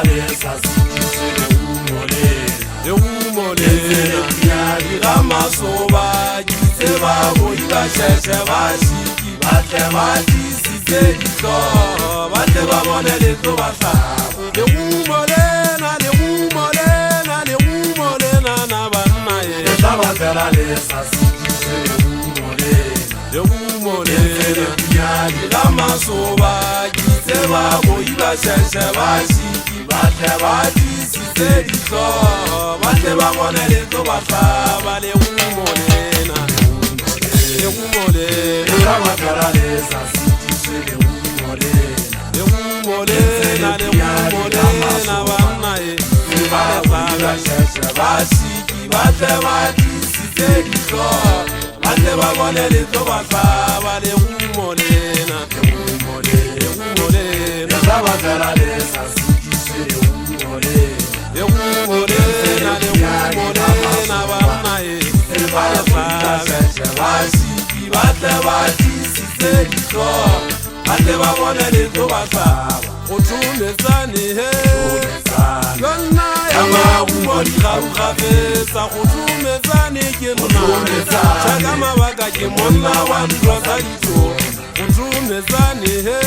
lesa sitise le umolena Nyadi la masoba Kise babo iba sheshe bashiki Bate badisise ito Bate babone leto basaba Le umolena na banaye Tabatela lesa sitise le umolena Nyadi la masoba Kise babo iba sheshe bashiki Bate badisise ito Bate babone leto basaba Le umolena Tabatela lesa sitise le umolena banaye Bashiki bate badisise ito Bate babone leto basaba Le umolena Tabatela lesa sitise le umolena banaye Bashiki bate badisise ito Bate babone leto basaba Utumezani he Yonna yama umoli khabesa utumezani kinuna Chagama waga kimona wandroza ito Utumezani he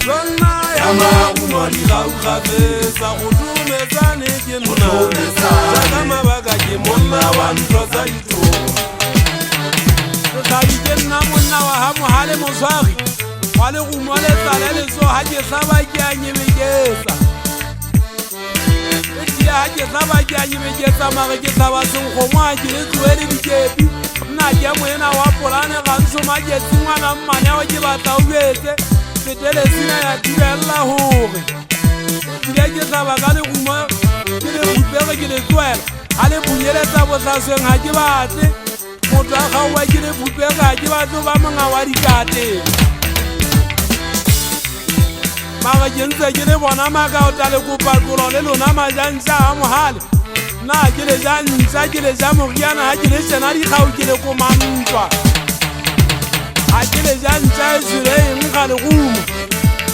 Yonna yama umoli khabesa utumezani kinuna Chagama waga kimona wandroza ito Khabikena monna wa hamu hale moswari Wale kumole salele so haje sabaki anyimegesa Eti haje sabaki anyimegesa mareke sabasun khomwa kile tuweli bikepi Na jamwena wapolane ganso maje tingwana mmane waje batawete Betele sina ya tibella hore Kile sabakale kumwa kile ubere kile twela Ale bunyele sabo saswen haje bate Moto akhawa kile ubere haje bate ba manga warikate Maga jense jene bona maga otale kupalkulo lelo na majansa amuhali Na jile jansa jile jamuriana hajile senari khau jile kumantwa Hajile jansa jile mkale kumu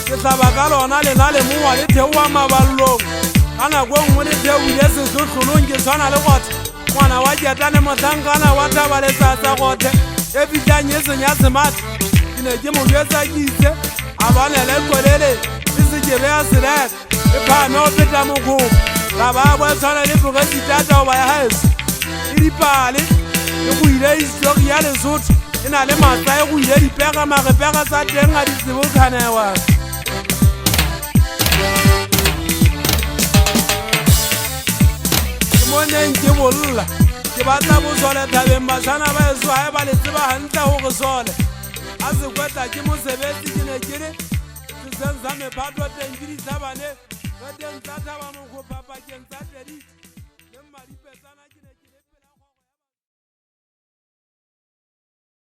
Kisabakalo nale muwa litewa maballo Kana kwengu litewa ilese susulungi sana lekote Mwana wajatane motangana watabale sasa kote Ebitanyese nyase mati Kine jimu yesa jise Abane lekolele Isijebe asiret Ipa no pita muku Kababwe sana lipuka sitata oba ya hesi Iripali Ikuile isyoki yale suti Inale masa ikuile ripeka makepeka satenga disibu kanewa Kimonye nkibulula Kibata buzole tabemba sana baesu haibali tiba hanta huku sole Azikweta kimu sebeti kine kiri Zame patwa tengiri sabane Kati mtata wa mungu papa kensate